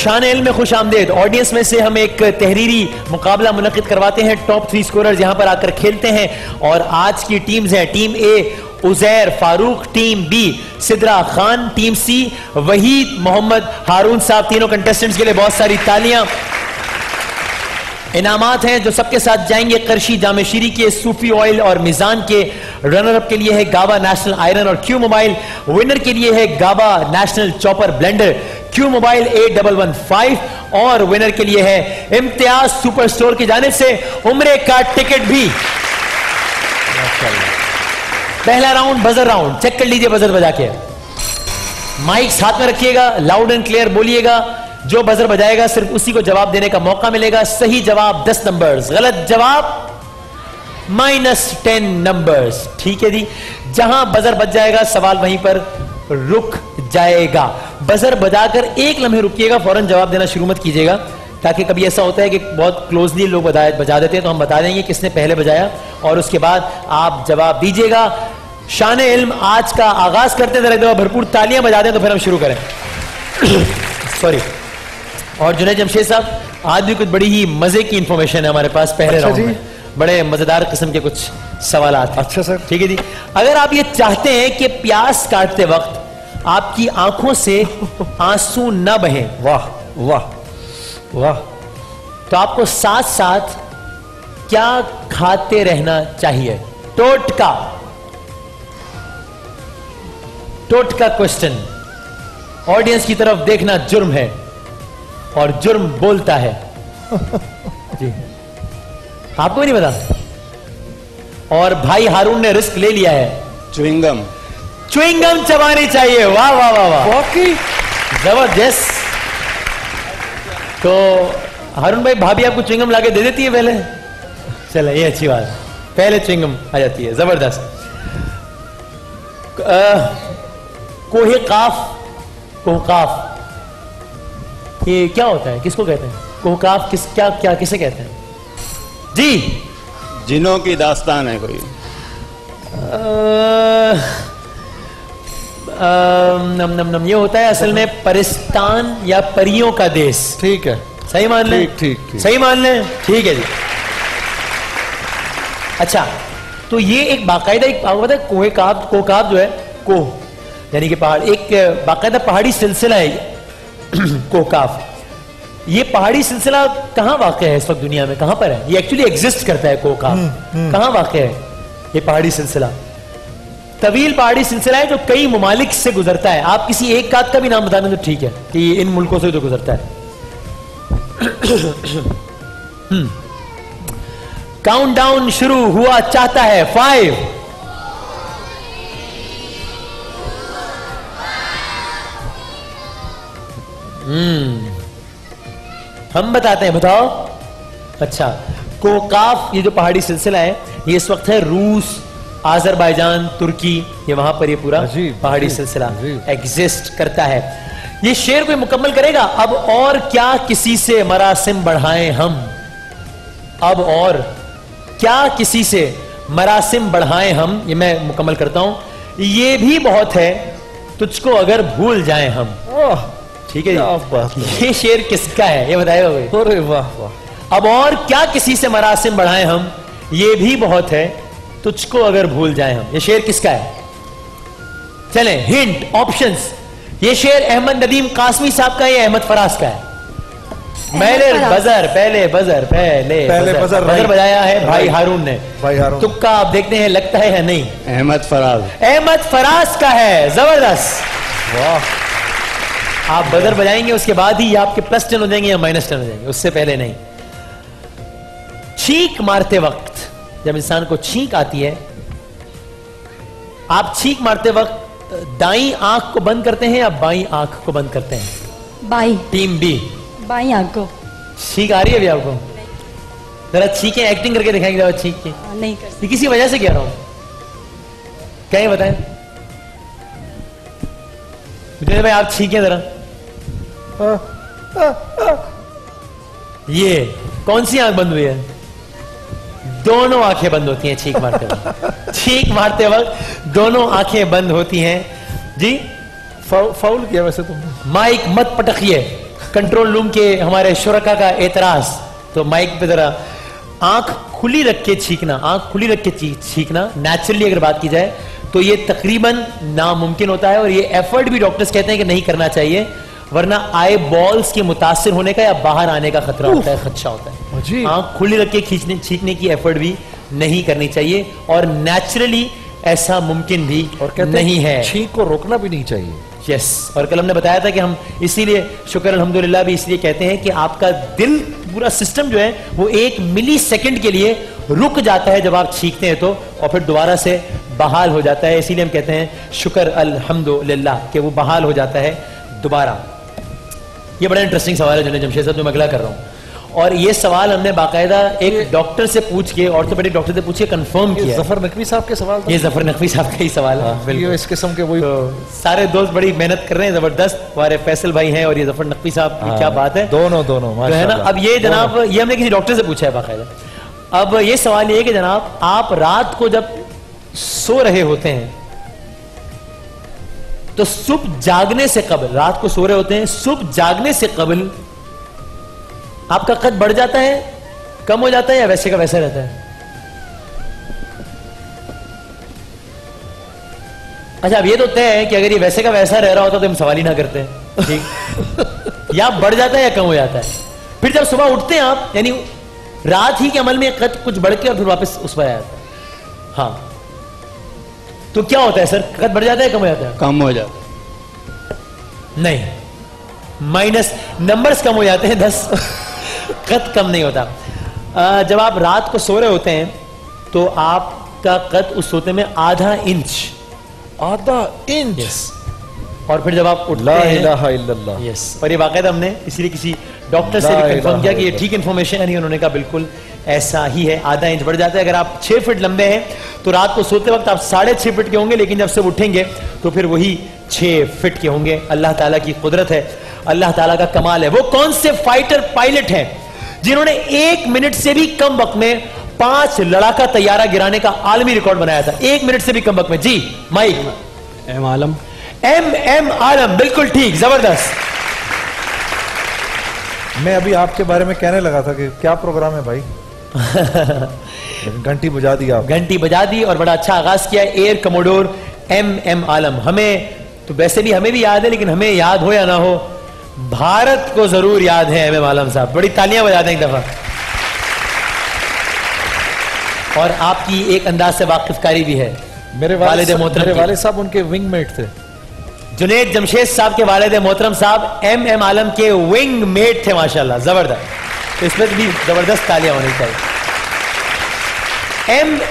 शान इल्म में खुश आमदेद। ऑडियंस में से हम एक तहरीरी मुकाबला मुनक्किद करवाते हैं। टॉप 3 स्कोरर्स यहां पर आकर खेलते हैं और आज की टीम्स हैं team A Uzair Farooq, team B Sidra Khan, team C Waheed Mohammad Haroon sahab. तीनों कंटेस्टेंट्स के लिए बहुत सारी तालियां। इनामात हैं जो सबके साथ जाएंगे। करशी जामेशीरी के सूफी ऑयल और मिजान के। रनर अप के लिए है गाबा नेशनल आयरन और क्यू मोबाइल। विनर के लिए है Gaba national chopper blender, Q mobile 8115 और विनर के लिए है इम्तियाज सुपर स्टोर की जानिब से उम्रे का टिकट भी। पहला राउंड बजर राउंड। चेक कर लीजिए बजर बजा के। माइक्स हाथ में रखिएगा, लाउड एंड क्लियर बोलिएगा। जो बजर बजाएगा सिर्फ उसी को जवाब देने का मौका मिलेगा। सही जवाब 10 नंबर्स, गलत जवाब -10 नंबर्स। ठीक है जी। जहां बजर बज जाएगा सवाल वहीं पर रुक जाएगा। बजर बजाकर 1 लम्हे रुकिएगा, फौरन जवाब देना शुरू मत कीजिएगा, ताकि कभी ऐसा होता है कि बहुत क्लोजली लोग बजा देते हैं तो हम बता देंगे किसने पहले बजाया और उसके बाद आप जवाब दीजिएगा। शान इल्म आज का आगाज करते हैं। जरा भरपूर तालियां बजा दें तो फिर हम शुरू करें। सॉरी। और जुनैद जमशेद साहब, आज भी कुछ बड़ी ही मजे की इंफॉर्मेशन है हमारे पास पहले राउंड में। बड़े मजेदार किस्म के कुछ सवाल हैं। अच्छा सर, ठीक है जी। अगर आप ये चाहते हैं कि प्यास काटते वक्त आपकी आंखों से आंसू न बहें, वाह वाह वाह, तो आपको साथ साथ क्या खाते रहना चाहिए? टोटका क्वेश्चन। ऑडियंस की तरफ देखना जुर्म है और जुर्म बोलता है। जी, आपको भी नहीं पता और भाई हारून ने रिस्क ले लिया है। च्युइंगम चबानी चाहिए। वाह वाह वाह वाह, जबरदस्त। तो हारून भाई, भाभी आपको च्युइंगम लाके दे देती है पहले? चले, ये अच्छी बात है, पहले च्युइंगम आ जाती है। जबरदस्त। कोहे काफ ये क्या होता है? किसको कहते हैं कोहकाफ? किसे कहते हैं जी? जिनों की दास्तान है कोई। नम ये होता है असल में परिस्तान या परियों का देश। ठीक है, सही मान लें? ठीक सही मान लें। ठीक है जी। अच्छा, तो ये एक बाकायदा एक आपको पता है कोहकाफ जो है, कोह यानी कि पहाड़, एक बाकायदा पहाड़ी सिलसिला है कोहकाफ। ये पहाड़ी सिलसिला कहां वाक़ है इस वक्त दुनिया में? कहां पर है ये? एक्चुअली एग्जिस्ट करता है कोहकाफ। कहां वाक़ है ये पहाड़ी सिलसिला? तवील पहाड़ी सिलसिला है जो कई ममालिक से गुजरता है। आप किसी एक का भी नाम बताने तो ठीक है कि इन मुल्कों से जो गुजरता है। काउंटडाउन शुरू हुआ चाहता है। 5 हम बताते हैं, बताओ। अच्छा, कोहकाफ ये जो पहाड़ी सिलसिला है ये इस वक्त है रूस, आजरबाईजान, तुर्की, ये वहां पर ये पूरा पहाड़ी सिलसिला एग्जिस्ट करता है। ये शेर कोई मुकम्मल करेगा? अब और क्या किसी से मरासिम बढ़ाएं हम, अब और क्या किसी से मरासिम बढ़ाएं हम। ये मैं मुकम्मल करता हूं। ये भी बहुत है तुझको अगर भूल जाएं हम। ठीक है जी। ये शेर किसका है ये बताएगा कोई? अरे वाह वाह। अब और क्या किसी से मरासिम बढ़ाएं हम, ये भी बहुत है तुझको अगर भूल जाएं हम। ये शेर किसका है? चलें, हिंट, ऑप्शंस। ये शेर अहमद नदीम कासमी साहब का है या अहमद फराज का है? पहले बजर बजाया है भाई हारून ने। तुक्का आप देखते हैं लगता है या नहीं? अहमद फराज का है। जबरदस्त, वाह। आप बजर बजाएंगे उसके बाद ही आपके +10 हो जाएंगे या -10 हो जाएंगे, उससे पहले नहीं। छींक मारते वक्त, जब इंसान को छींक आती है, आप छींक मारते वक्त दाईं आंख को बंद करते हैं या बाईं आंख को बंद करते हैं? बाईं। टीम बी बाईं आंख को। छींक आ रही है अभी आपको? जरा छींकें, एक्टिंग करके दिखाएंगे जरा छींक की। नहीं कर सकती। किसी वजह से कह रहा हूं, क्या ये बताएं भाई, आप छींकें जरा। ये कौन सी आंख बंद हुई है? दोनों आंखें बंद होती हैं छींक मारते वक्त। छींक मारते वक्त दोनों आंखें बंद होती हैं जी। फाउल किया वैसे तुमने। माइक मत पटकिए। कंट्रोल रूम के हमारे शुरका का एतराज, तो माइक पे जरा आंख खुली रख के छींकना, आंख खुली रख के छींकना नेचुरली अगर बात की जाए तो ये तकरीबन नामुमकिन होता है, और ये एफर्ट भी डॉक्टर्स कहते हैं कि नहीं करना चाहिए, वरना आई बॉल्स के मुतासिर होने का या बाहर आने का खतरा होता है, खदशा होता है। आंख खुली रख के छींकने की एफर्ट भी नहीं करनी चाहिए, और नेचुरली ऐसा मुमकिन भी और नहीं है। छींक को रोकना भी नहीं चाहिए। यस, और कल हमने बताया था कि हम इसीलिए शुक्र अल्हम्दुलिल्लाह भी इसलिए कहते हैं कि आपका दिल पूरा सिस्टम जो है वो 1 मिली सेकंड के लिए रुक जाता है जब आप छींकते हैं तो, और फिर दोबारा से बहाल हो जाता है। इसीलिए हम कहते हैं शुक्र अल्हम्दुलिल्लाह कि वो बहाल हो जाता है दोबारा। ये बड़ा इंटरेस्टिंग सवाल है जुनेद जमशेद साहब जो मैं अगला कर रहा हूं, और ये सवाल हमने बाकायदा एक डॉक्टर से पूछ के, ऑर्थोपेडिक डॉक्टर से पूछ के कंफर्म किया। जफर नकवी साहब के सवाल था? ये जफर नकवी साहब का ही सवाल है। ये इस किस्म के वही तो सारे दोस्त बड़ी मेहनत कर रहे हैं जबरदस्त, हमारे फैसल भाई हैं और ये जफर नकवी साहब की क्या बात है, दोनों तो है ना। अब ये जनाब ये हमने किसी डॉक्टर से पूछा है बाकायदा। अब ये सवाल ये है कि जनाब आप रात को जब सो रहे होते हैं तो सुबह जागने से कबल, रात को सो रहे होते हैं, सुबह जागने से कबल आपका कद बढ़ जाता है, कम हो जाता है, या वैसे का वैसा रहता है? अच्छा, अब ये तो तय है कि अगर ये वैसे का वैसा रह रहा होता तो हम सवाल ही ना करते, ठीक। या बढ़ जाता है या कम हो जाता है। फिर जब सुबह उठते हैं आप, यानी रात ही के अमल में कद कुछ बढ़ के और फिर वापस उस पर आ जाता है, हाँ, तो क्या होता है सर? कद बढ़ जाता है, कम हो जाता है? कम हो जाता है। नहीं, माइनस नंबर्स कम हो जाते हैं, 10 कद कम नहीं होता। जब आप रात को सो रहे होते हैं तो आपका कद उस सोते में आधा इंच और फिर जब आप उठते हैं, यस, और ये वाकई हमने इसलिए किसी डॉक्टर से भी कंफर्म किया कि ये ठीक इन्फॉर्मेशन है, नहीं, उन्होंने कहा बिल्कुल ऐसा ही है, आधा इंच बढ़ जाता है। अगर आप 6 फीट लंबे हैं तो रात को सोते वक्त आप 6.5 फीट के होंगे, लेकिन जब से उठेंगे तो फिर वही 6 फीट के होंगे। अल्लाह ताला की कुदरत है, अल्लाह ताला का कमाल है। वो कौन से फाइटर पायलट हैं जिन्होंने 1 मिनट से भी कम वक्त में 5 लड़ाका तैयारा गिराने का आलमी रिकॉर्ड बनाया था? 1 मिनट से भी कम वक्त में। जी माइक। एम आलम। एम आलम, बिल्कुल ठीक, जबरदस्त। मैं अभी आपके बारे में कहने लगा था कि क्या प्रोग्राम है भाई। घंटी बजा दी आप। घंटी बजा दी और बड़ा अच्छा आगाज किया। एयर कमोडोर एम आलम। हमें तो वैसे भी हमें भी याद है, लेकिन हमें याद हो या ना हो, भारत को जरूर याद है एम आलम साहब। बड़ी तालियां बजा दें एक दफा। और आपकी एक अंदाज से वाकिफकारी भी है। मेरे वालिद साहब उनके विंग मेट थे। जुनेद जमशेद साहब के वालिद मोहतरम साहब एम आलम के विंग मेट थे, माशाल्लाह, जबरदस्त। तो इसमें भी जबरदस्त तालियां होनी चाहिए।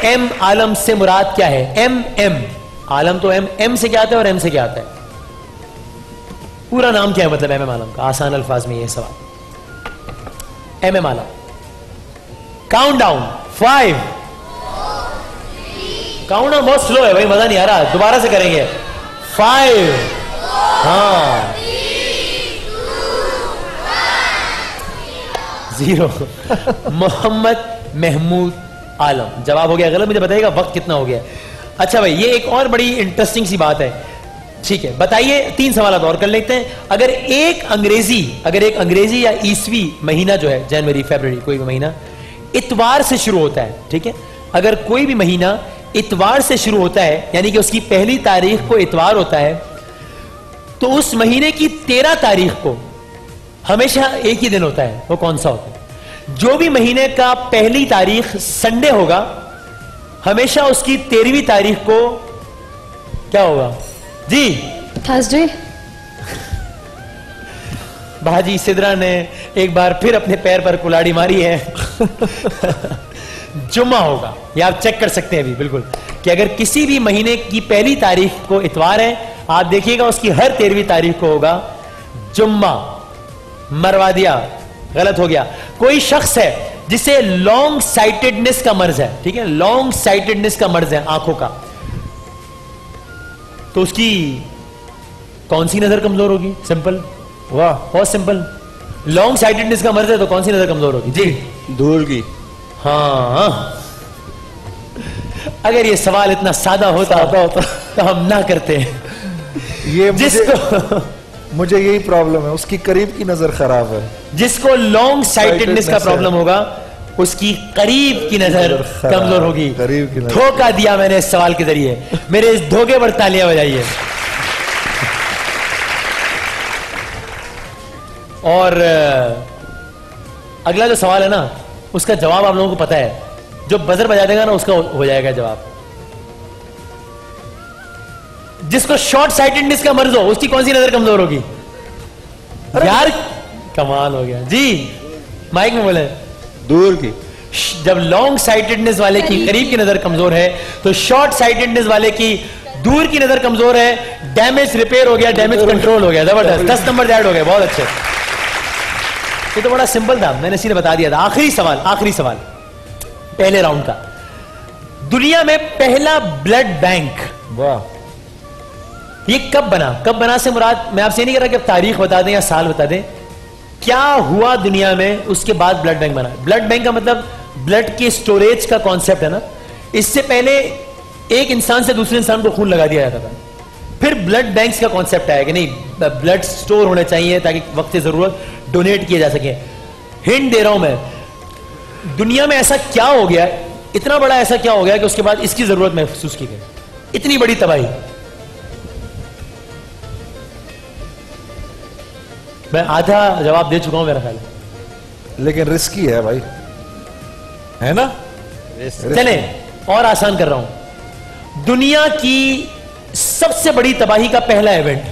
एम आलम से मुराद क्या है? एम आलम तो एम से क्या आता है और एम से क्या आता है? पूरा नाम क्या है मतलब एम आलम का? आसान अल्फाज में ये सवाल। M Alam. Count down 5। Count down बहुत स्लो है भाई, मजा नहीं आ रहा, दोबारा से करेंगे। 5, हाँ, 0। मोहम्मद महमूद आलम। जवाब हो गया गलत, मुझे बताइएगा वक्त कितना हो गया। अच्छा भाई, ये एक और बड़ी इंटरेस्टिंग सी बात है, ठीक है, बताइए। 3 सवाल और कर लेते हैं। अगर एक अंग्रेजी या ईसवी महीना जो है, जनवरी, फरवरी, कोई भी महीना इतवार से शुरू होता है, ठीक है, अगर कोई भी महीना इतवार से शुरू होता है, यानी कि उसकी पहली तारीख को इतवार होता है, तो उस महीने की 13 तारीख को हमेशा एक ही दिन होता है। वो कौन सा होता है? जो भी महीने का पहली तारीख संडे होगा, हमेशा उसकी 13वीं तारीख को क्या होगा? जी, थर्सडे। भाजी सिद्रा ने एक बार फिर अपने पैर पर कुल्हाड़ी मारी है। जुम्मा होगा, ये आप चेक कर सकते हैं अभी बिल्कुल, कि अगर किसी भी महीने की पहली तारीख को इतवार है, आप देखिएगा उसकी हर 13वीं तारीख को होगा जुम्मा। मरवा दिया, गलत हो गया। कोई शख्स है जिसे लॉन्ग साइटेडनेस का मर्ज है, ठीक है, लॉन्ग साइटेडनेस का मर्ज है आंखों का, तो उसकी कौन सी नजर कमजोर होगी? सिंपल, वाह, बहुत सिंपल। लॉन्ग साइटेडनेस का मर्ज है तो कौन सी नजर कमजोर होगी? जी, दूर की। हाँ, अगर ये सवाल इतना सादा होता तो हम ना करते। ये जिसको मुझे यही प्रॉब्लम है, उसकी करीब की नजर खराब है। जिसको लॉन्ग साइटेडनेस का प्रॉब्लम होगा उसकी करीब की नजर कमजोर होगी। करीब की नजर। धोखा दिया मैंने इस सवाल के जरिए, मेरे इस धोखे पर तालियां बजाइए। और अगला जो सवाल है ना, उसका जवाब आप लोगों को पता है। जो बजर बजा देगा ना उसका हो जाएगा जवाब। जिसको शॉर्ट साइटेडनेस का मर्ज हो उसकी कौन सी नजर कमजोर होगी? यार कमाल हो गया जी, माइक में बोले। दूर की। जब लॉन्ग साइटेडनेस वाले की करीब की नजर कमजोर है तो शॉर्ट साइटेडनेस वाले की दूर की नजर कमजोर है। डैमेज रिपेयर हो गया, डैमेज कंट्रोल हो गया। जबरदस्त, 10 नंबर ऐड हो गए, बहुत अच्छे। ये तो बड़ा सिंपल था, मैंने सीधे बता दिया था। आखिरी सवाल पहले राउंड का। दुनिया में पहला ब्लड बैंक वाह, ये कब बना से मुराद, मैं आपसे नहीं कह रहा कि आप तारीख बता दें या साल बता दें, क्या हुआ दुनिया में उसके बाद ब्लड बैंक बना। ब्लड बैंक का मतलब ब्लड के स्टोरेज का कॉन्सेप्ट है ना। इससे पहले एक इंसान से दूसरे इंसान को खून लगा दिया जाता था, फिर ब्लड बैंक्स का कॉन्सेप्ट आया कि नहीं ब्लड स्टोर होने चाहिए ताकि वक्त जरूरत डोनेट किए जा सके। हिंट दे रहा हूं मैं, दुनिया में ऐसा क्या हो गया, इतना बड़ा ऐसा क्या हो गया कि उसके बाद इसकी जरूरत महसूस की गई, इतनी बड़ी तबाही। मैं आधा जवाब दे चुका हूं मेरा ख्याल है, लेकिन रिस्की है भाई, है ना। चले और आसान कर रहा हूं। दुनिया की सबसे बड़ी तबाही का पहला इवेंट,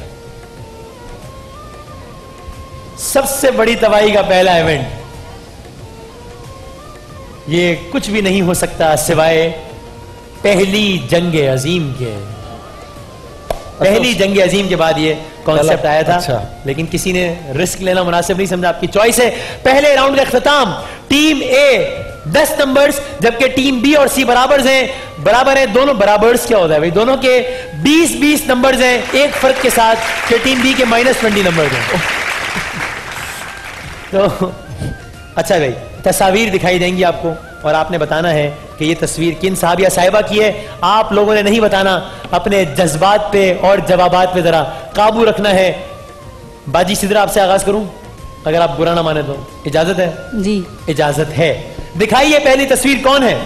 सबसे बड़ी तबाही का पहला इवेंट, ये कुछ भी नहीं हो सकता सिवाय पहली जंग अजीम के। पहली जंग अजीम के बाद ये कॉन्सेप्ट आया था। अच्छा। लेकिन किसी ने रिस्क लेना मुनासिब नहीं समझा, आपकी चॉइस है। पहले राउंड का इख्तिताम टीम ए 10 नंबर्स, जबकि टीम बी और सी बराबर हैं। दोनों बराबर्स क्या होता है भाई, दोनों के 20-20 नंबर्स हैं, एक फर्क के साथ कि टीम बी के -20 नंबर हैं। तो अच्छा भाई, तस्वीर दिखाई देंगी आपको और आपने बताना है कि ये तस्वीर किन साहब या साहिबा की है। आप लोगों ने नहीं बताना, अपने जज्बात पे और जवाबात पे जरा काबू रखना है। बाजी सिद्रा, आपसे आगाज करूं, अगर आप बुरा ना माने तो। इजाजत है? जी इजाजत है। दिखाइए पहली तस्वीर कौन है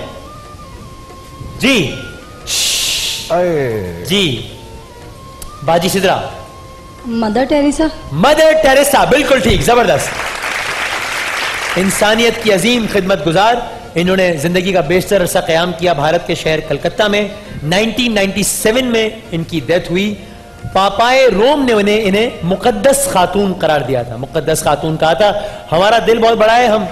जी। जी बाजी Sidra. Mother Teresa. Mother Teresa, बिल्कुल ठीक, जबरदस्त। इंसानियत की अजीम खिदमत गुजार, इन्होंने जिंदगी का बेशतर अरसा क़याम किया भारत के शहर कलकत्ता में। 1997 में इनकी डेथ हुई। पापाए रोम ने इन्हें मुकद्दस खातून करार दिया था, मुकद्दस खातून कहा था। हमारा दिल बहुत बड़ा है, हम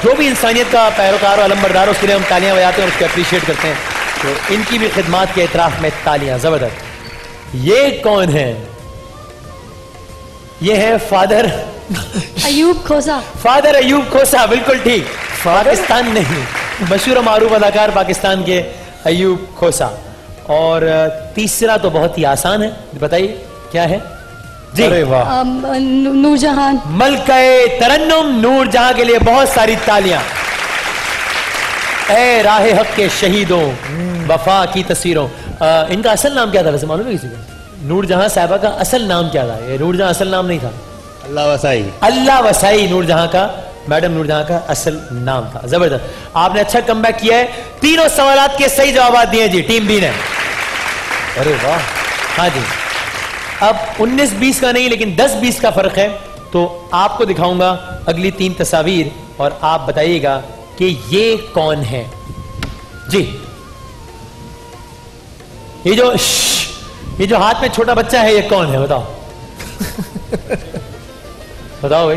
जो भी इंसानियत का पैरोकार और अलमबरदार, उसके लिए हम तालियां बजाते हैं और उसको अप्रिशिएट करते हैं। तो इनकी भी खिदमात के इतराफ में तालियां। जबरदस्त। ये कौन है? ये है फादर अयूब खोसा। फादर अयूब खोसा, बिल्कुल ठीक। पाकिस्तान नहीं, मशहूर मारूफ अदाकार पाकिस्तान के अयूब खोसा। और तीसरा तो बहुत ही आसान है, बताइए क्या है जी। अरे वाह, नूरजहान। मलके तरन्नुम नूरजहां के लिए बहुत सारी तालियां। ए राहे हक के शहीदों, वफा की तस्वीरों। इनका असल नाम क्या था वैसे मालूम है किसी को? नूरजहां साहिबा का असल नाम क्या था? ये नूरजहां असल नाम नहीं था, अल्लाह वसाई। अल्लाह वसाई नूरजहां का, मैडम नूरजहां का असल नाम था। जबरदस्त, आपने अच्छा कमबैक किया है। तीनों सवालात के सही जवाब दिए जी टीम बी ने। अरे वाह। हाँ जी, अब 19-20 का नहीं लेकिन 10-20 का फर्क है। तो आपको दिखाऊंगा अगली 3 तस्वीर और आप बताइएगा कि ये कौन है जी। ये जो हाथ में छोटा बच्चा है, ये कौन है बताओ? बताओ भाई।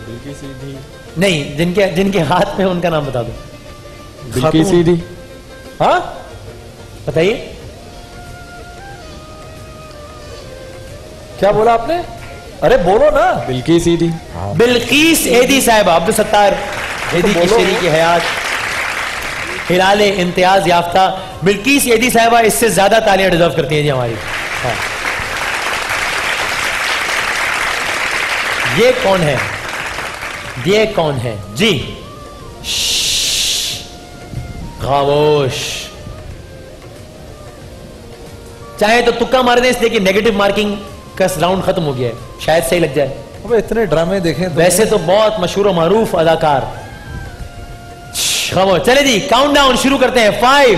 बिल्की सीधी। नहीं, जिनके हाथ में, उनका नाम बता दो। बिल्की सीधी। हाँ बताइए, क्या बोला आपने? अरे बोलो ना। बिल्की सीधी। बिल्कीस एदी साहिबा, अब्दुल सत्तार एदी की शरीक की हयात, हिलाले इम्तियाज याफ्ता बिल्कीस एदी साहिबा, इससे ज्यादा तालियां डिजर्व करती हैं जी हमारी। हाँ। ये कौन है? ये कौन है जी? खामोश। चाहे तो तुक्का मार दें इसलिए कि नेगेटिव मार्किंग का राउंड खत्म हो गया है, शायद सही लग जाए। अबे इतने ड्रामे देखे तो वैसे तो बहुत मशहूर और मारूफ अदाकार। चले जी, काउंटडाउन शुरू करते हैं। 5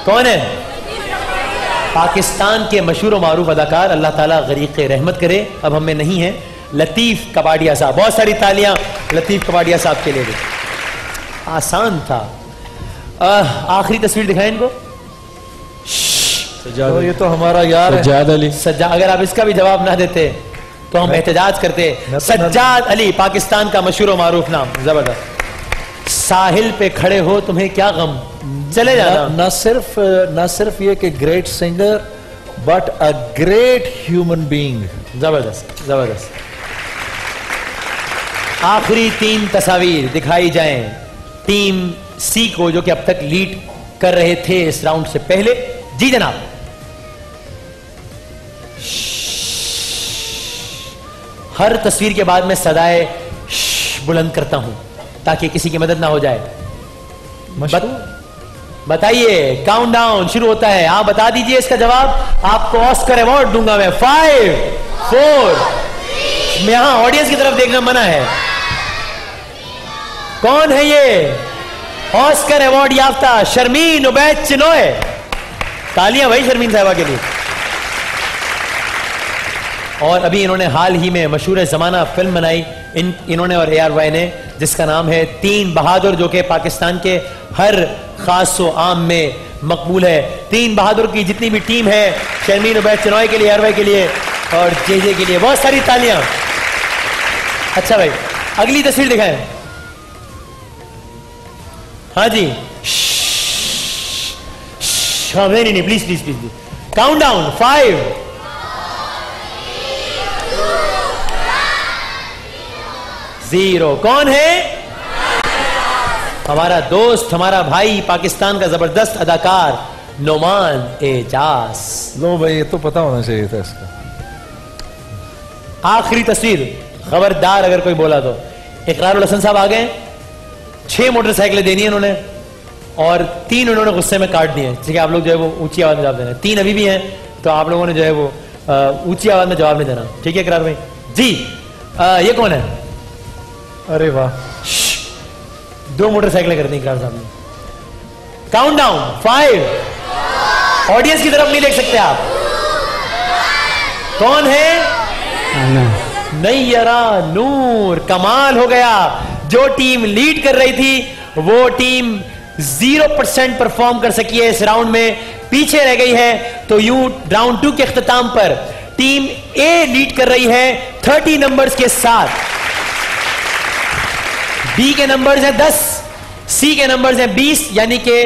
कौन है? पाकिस्तान के मशहूर और मारूफ अदाकार, अल्लाह ताला गरीक़ रहमत करे, अब हमें नहीं है, लतीफ कपाड़िया साहब। बहुत सारी तालियां लतीफ कपाड़िया साहब के लिए भी। आसान था। आखिरी तस्वीर दिखाएं इनको। तो ये तो हमारा यार है। सज्जाद अली। अगर आप इसका भी जवाब ना देते तो हम एहतजाज करते। सज्जाद अली, पाकिस्तान का मशहूर और मारूफ नाम। जबरदस्त। साहिल पे खड़े हो, तुम्हें क्या गम, चले जाना। न सिर्फ ये कि great singer but a great human being. जबरदस्त जबरदस्त। आखिरी 3 तस्वीर दिखाई जाएं टीम सी को, जो कि अब तक लीड कर रहे थे इस राउंड से पहले। जी जनाब। हर तस्वीर के बाद मैं सदाए बुलंद करता हूं ताकि किसी की मदद ना हो जाए। बताइए, काउंटडाउन शुरू होता है। आप बता दीजिए इसका जवाब, आपको ऑस्कर अवार्ड दूंगा मैं। 5 4 यहां ऑडियंस की तरफ देखना मना है। कौन है ये? ऑस्कर अवार्ड याफ्ता शर्मीन उबैद चिनोय। तालियां भाई शर्मीन साहिबा के लिए। और अभी इन्होंने हाल ही में मशहूर जमाना फिल्म बनाई इन्होंने और ARY ने, जिसका नाम है 3 बहादुर, जो कि पाकिस्तान के हर खास व आम में मकबूल है। 3 बहादुर की जितनी भी टीम है, शर्मीन उबैद चिनोय के लिए, ARY के लिए और JJ के लिए, बहुत सारी तालियां। अच्छा भाई, अगली तस्वीर दिखाएं। हाँ जी, नहीं, प्लीज प्लीज प्लीज। काउंटडाउन 5 0। कौन है? हमारा दोस्त, हमारा भाई, पाकिस्तान का जबरदस्त अदाकार नोमान एजाज। लो भाई, ये तो पता होना चाहिए था इसका। आखिरी तस्वीर, खबरदार अगर कोई बोला तो। इकरारुल हसन साहब आ गए। 6 मोटरसाइकिलें देनी है उन्होंने और 3 उन्होंने गुस्से में काट दिए। ठीक है, आप लोग जो है वो ऊंची आवाज में जवाब देना। 3 अभी भी हैं, तो आप लोगों ने जो है वो ऊंची आवाज में जवाब नहीं देना। ठीक है इकरार भाई जी। ये कौन है? अरे वाह, 2 मोटरसाइकिलें कर दी इकरार साहब ने। काउंटडाउन 5। ऑडियंस की तरफ नहीं देख सकते आप। कौन है? नैयरा नूर। कमाल हो गया। जो टीम लीड कर रही थी वो टीम 0% परफॉर्म कर सकी है, इस राउंड में पीछे रह गई है। तो यूं राउंड 2 के इख्तिताम पर टीम ए लीड कर रही है 30 नंबर्स के साथ। बी के नंबर्स हैं 10, सी के नंबर्स हैं 20, यानी कि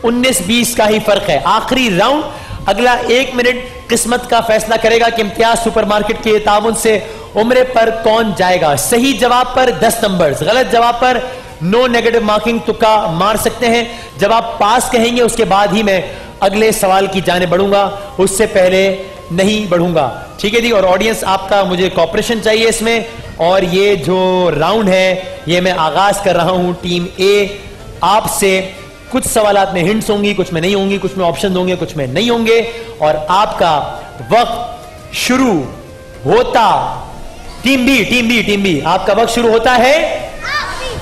19-20 का ही फर्क है। आखिरी राउंड, अगला 1 मिनट किस्मत का फैसला करेगा कि इम्तियाज सुपरमार्केट के ताउन से उम्रे पर कौन जाएगा। सही जवाब पर 10 नंबर्स, गलत जवाब पर नो नेगेटिव मार्किंग, तुक्का मार सकते हैं। जब आप पास कहेंगे उसके बाद ही मैं अगले सवाल की जाने बढ़ूंगा, उससे पहले नहीं बढ़ूंगा। ठीक है जी। और ऑडियंस आपका मुझे कॉपरेशन चाहिए इसमें। और ये जो राउंड है ये मैं आगाज कर रहा हूं टीम ए आपसे। कुछ सवालात में हिंट्स होंगी, कुछ में नहीं होंगी, कुछ में ऑप्शन होंगे, कुछ में नहीं होंगे। और आपका वक्त शुरू होता, टीम बी आपका वक्त शुरू होता है।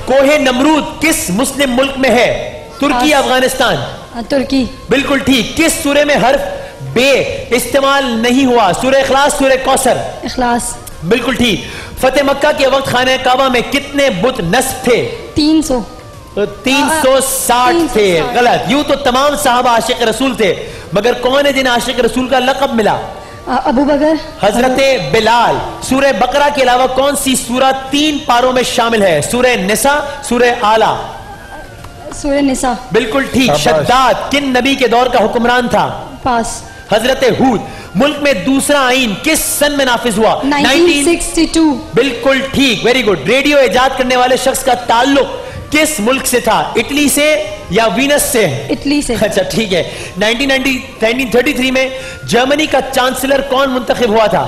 कोहे नमरूद किस मुस्लिम मुल्क में है? तुर्की, अफगानिस्तान? तुर्की। बिल्कुल ठीक। किस सूरे में हर्फ बे इस्तेमाल नहीं हुआ? सूरह इखलास, सूरह कौसर? इखलास। बिल्कुल ठीक। फतेह मक्का के वक्त खाने काबा में कितने बुत नस्ब थे? 300। तो 360 थे। गलत। यूं तो तमाम साहबा आशिक रसूल थे, मगर कौन है जिन्हें आशिक रसूल का लक़ब मिला? अबू बकर। हजरते बिलाल। सूरह बकरा के अलावा कौन सी सूरह 3 पारों में शामिल है? सूरह निसा, सूरह आला? सूरह निसा। बिल्कुल ठीक। शद्दाद किन नबी के दौर का हुक्मरान था? पास। हजरते हूद। मुल्क में दूसरा आईन किस सन में नाफिज हुआ? 1962। बिल्कुल ठीक, वेरी गुड। रेडियो इजाद करने वाले शख्स का ताल्लुक किस मुल्क से था? इटली से या वीनस से? इटली से। अच्छा ठीक है। 1933 में जर्मनी का चांसलर कौन मुंतखब हुआ था?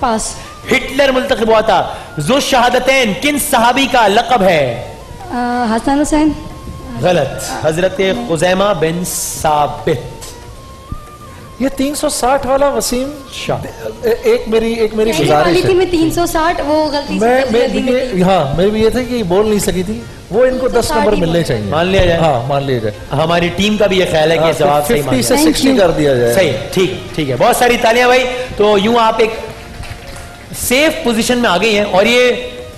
पास। हिटलर मुंतखब हुआ था। ज़ो शहादतैन किन सहाबी का लक़ब है? हसन हुसैन। गलत। हजरत खुजैमा बिन साबित। ये 360 वाला वसीम शाह। एक मेरी यही गुजारिश वाली थी है। मैं 360, वो गलती से मैं जल्दी में ये हाँ मैं भी ये था कि बोल नहीं सकी थी, वो इनको 10 360 नंबर ही मिलने बोल। चाहिए। मान लिया जाए। हाँ मान लिया जाए। हमारी टीम का भी ये ख्याल है कि ये जवाब सही मान 50 से Thank 60 you. कर दिया जाए। सही, ठीक ठीक है। बहुत सारी तालियां भाई। तो यूं आप एक सेफ पोजीशन में आ गई हैं और ये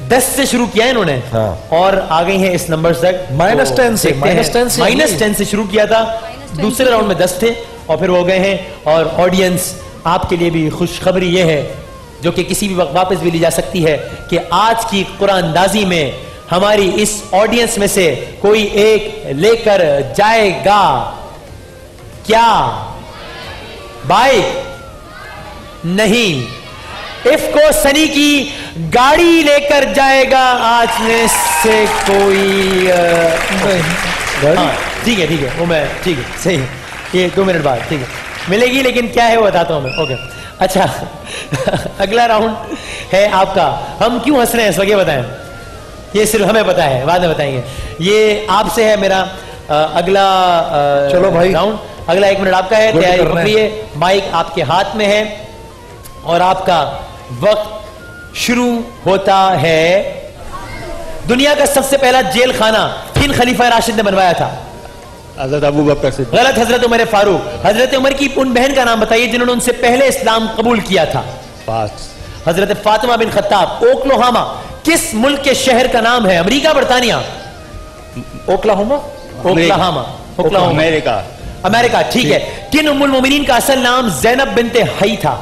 10 से शुरू किया है इन्होंने। हाँ। और आ गई हैं इस नंबर तक -10 से, -10 से शुरू किया था। दूसरे राउंड में 10 थे और फिर हो गए हैं। और ऑडियंस आपके लिए भी खुशखबरी ये है, जो कि किसी भी वक्त वापस भी ली जा सकती है, कि आज की कुरानदाजी में हमारी इस ऑडियंस में से कोई एक लेकर जाएगा क्या बाइक? नहीं, इफ्को सनी की गाड़ी लेकर जाएगा आज में से कोई। हाँ ठीक है वो मैं ठीक है सही है। ये 2 मिनट बाद ठीक है मिलेगी, लेकिन क्या है वो बताता हूं मैं। ओके अच्छा अगला राउंड है आपका। हम क्यों हंस रहे हैं इस वक्त ये बताएं, ये सिर्फ हमें पता है, बाद में बताएंगे। ये आपसे है मेरा अगला चलो भाई राउंड। अगला 1 मिनट आपका है, तैयारी पकड़िए। माइक आपके हाथ में है और आपका वक्त शुरू होता है। दुनिया का सबसे पहला जेल खाना किन खलीफा राशिद ने बनवाया था? हजरत अबू बकर सिद्दीक। गलत। हजरत उमर फारूक। हजरत उमर की उन बहन का नाम बताइए जिन्होंने उनसे पहले इस्लाम कबूल किया था? पास। हजरत फातिमा बिन खत्ताब। ओक्लाहोमा किस मुल्क के शहर का नाम है? अमेरिका, बरतानिया? Oklahoma. Oklahoma. Oklahoma America. America ठीक है। किन उम्मुल मोमिनीन का असल नाम जैनब बिनते हई था?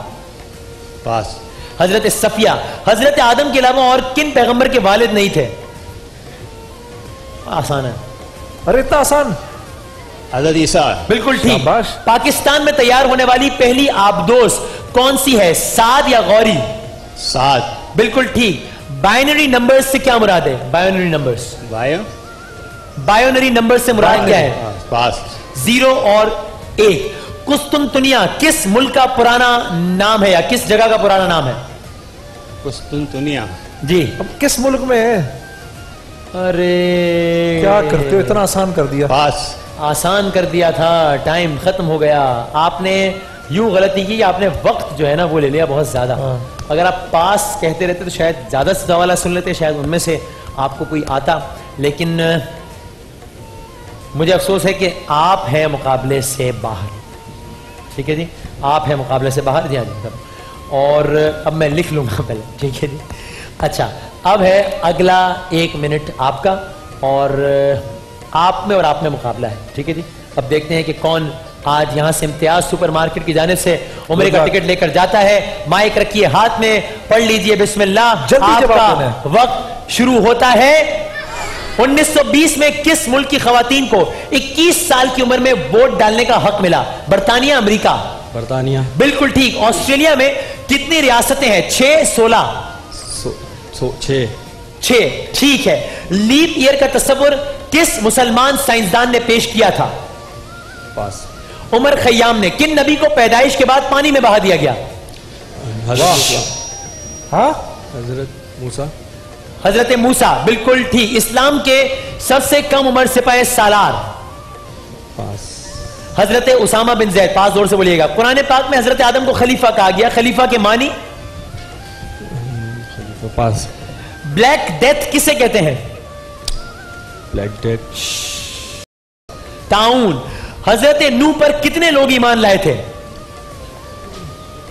पास। हजरत सफिया। हजरत आदम के अलावा और किन पैगंबर के वालिद नहीं थे? आसान है। अरे इतना आसान। हजरत ईसा। बिल्कुल ठीक। शाबाश। पाकिस्तान में तैयार होने वाली पहली आबदोस कौन सी है? साद या गौरी? सात। बिल्कुल ठीक। बाइनरी नंबर्स से क्या मुराद है? Binary numbers. वायु। बाइनरी नंबर्स से मुराद क्या है? पास। 0 और 1। कुस्तुनतुनिया किस मुल्क का पुराना नाम है या किस जगह का पुराना नाम है? कुस्तुनतुनिया। जी। अब किस मुल्क में है? अरे क्या करते हो, इतना आसान कर दिया। पास। आसान कर दिया था, टाइम खत्म हो गया। आपने यूं गलती की कि आपने वक्त जो है ना वो ले लिया बहुत ज्यादा। अगर आप पास कहते रहते तो शायद ज्यादा से सवाल सुन लेते, शायद उनमें से आपको कोई आता। लेकिन मुझे अफसोस है कि आप हैं मुकाबले से बाहर। ठीक है जी, आप हैं मुकाबले से बाहर। जी हाँ जी। और अब मैं लिख लूंगा पहले, ठीक है जी। अच्छा, अब है अगला 1 मिनट आपका और आप में और आप में मुकाबला है। ठीक है जी। अब देखते हैं कि कौन आज यहां से इम्तियाज सुपरमार्केट की जानिब से उम्र का टिकट लेकर जाता है। माइक रखिए हाथ में, पढ़ लीजिए बिस्मिल्लाह। जल्दी जवाब आपका देना। वक्त शुरू होता है। 1920 में किस मुल्क की खवातीन को 21 साल की उम्र में वोट डालने का हक मिला? बरतानिया, अमेरिका? बरतानिया। बिल्कुल ठीक। ऑस्ट्रेलिया में कितनी रियासतें हैं? 6, 16? 6 ठीक है। लीप ईयर का तस्वुर किस मुसलमान साइंसदान ने पेश किया था? पास। उमर खयाम ने। किन नबी को पैदाइश के बाद पानी में बहा दिया गया? हाँ हजरत मूसा। हजरत मूसा। बिल्कुल ठीक। इस्लाम के सबसे कम उम्र सिपाही सालार? पास। हजरत उसामा बिन जैद। पास जोर से बोलिएगा। कुरान पाक में हजरत आदम को खलीफा कहा गया, खलीफा के मानी? पास। ब्लैक डेथ किसे कहते हैं? Black death. ताउन। हजरत नूह पर कितने लोग ईमान लाए थे?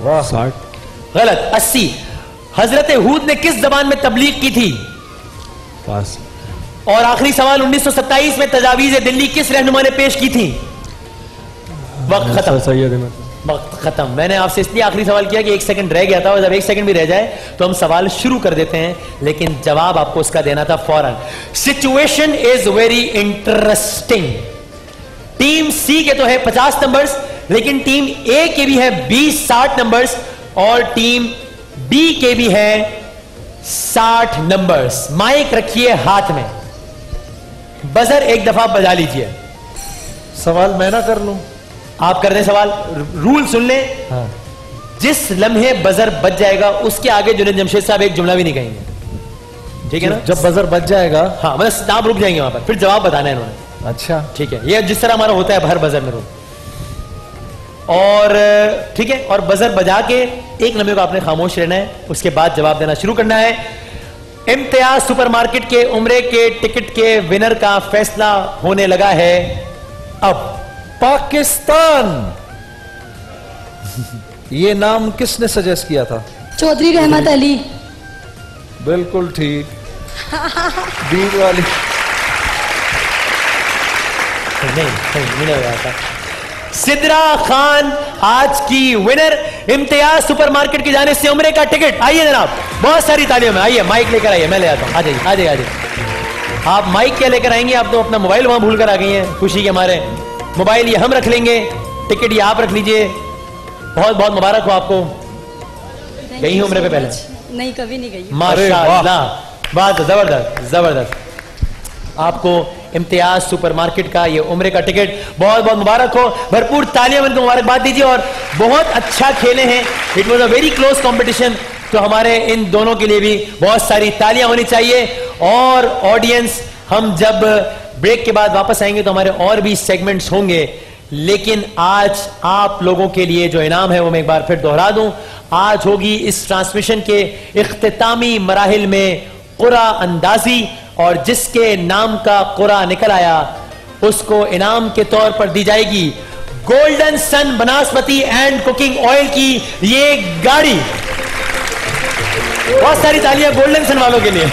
वाह। 60। गलत। 80। हजरत हूद ने किस जबान में तबलीग की थी? पास। और आखिरी सवाल, 1927 में तजावीज दिल्ली किस रहनुमा ने पेश की थी? वक्त खत्म। सैयद अहमद। वक्त खत्म। मैंने आपसे इसलिए आखिरी सवाल किया कि 1 सेकंड रह गया था और जब 1 सेकंड भी रह जाए तो हम सवाल शुरू कर देते हैं, लेकिन जवाब आपको उसका देना था फौरन। Situation is very interesting. Team C के तो है 50 नंबर्स, लेकिन टीम ए के भी है 20-60 नंबर्स और टीम बी के भी है 60 नंबर्स। माइक रखिए हाथ में, बजर एक दफा बजा लीजिए। सवाल मैं ना कर लूं? आप कर दें सवाल। रूल सुन लें। हाँ। जिस लम्हे बजर बज जाएगा उसके आगे जुनेद जमशेद साहब एक जुमला भी नहीं कहेंगे। ठीक है ना? जब बजर बज जाएगा हाँ, बस आप रुक जाएंगे वहां पर, फिर जवाब बताना है इन्होंने। अच्छा, ठीक है, ये जिस तरह हमारा होता है हर बजर में और ठीक है, और बजर बजा के 1 लम्हे को आपने खामोश रहना है, उसके बाद जवाब देना शुरू करना है। इम्तियाज सुपरमार्केट के उम्रे के टिकट के विनर का फैसला होने लगा है अब। पाकिस्तान। ये नाम किसने सजेस्ट किया था? चौधरी रहमत अली। बिल्कुल ठीक। बीच वाली नहीं लगा था। सिद्रा खान आज की विनर। इम्तियाज सुपरमार्केट की जाने से उम्रे का टिकट। आइए जनाब, बहुत सारी तालियों में आइए, माइक लेकर आइए, मैं ले आता हूं। आ जाइए आ जाइए आ जाइए। आप माइक क्या लेकर आएंगे? आप तो अपना मोबाइल वहां भूल कर आ गई हैं खुशी के मारे। मोबाइल ये हम रख लेंगे, टिकट ये आप रख लीजिए। बहुत बहुत मुबारक हो आपको। गई हैं उम्रे पे पहले? नहीं, कभी नहीं गई। माशाअल्लाह, बात जबरदस्त जबरदस्त। आपको इम्तियाज सुपरमार्केट का ये उम्रे का टिकट बहुत बहुत मुबारक हो। भरपूर तालियां इनको मुबारकबाद दीजिए। और बहुत अच्छा खेले हैं, it was a very close competition, तो हमारे इन दोनों के लिए भी बहुत सारी तालियां होनी चाहिए। और ऑडियंस, हम जब ब्रेक के बाद वापस आएंगे तो हमारे और भी सेगमेंट्स होंगे, लेकिन आज आप लोगों के लिए जो इनाम है वो मैं एक बार फिर दोहरा दूं। आज होगी इस ट्रांसमिशन के इख्तितामी मराहिल में कुरा अंदाजी, और जिसके नाम का कुरा निकल आया उसको इनाम के तौर पर दी जाएगी golden sun banaspati and cooking oil की ये गाड़ी। बहुत सारी तालियां गोल्डन सन वालों के लिए।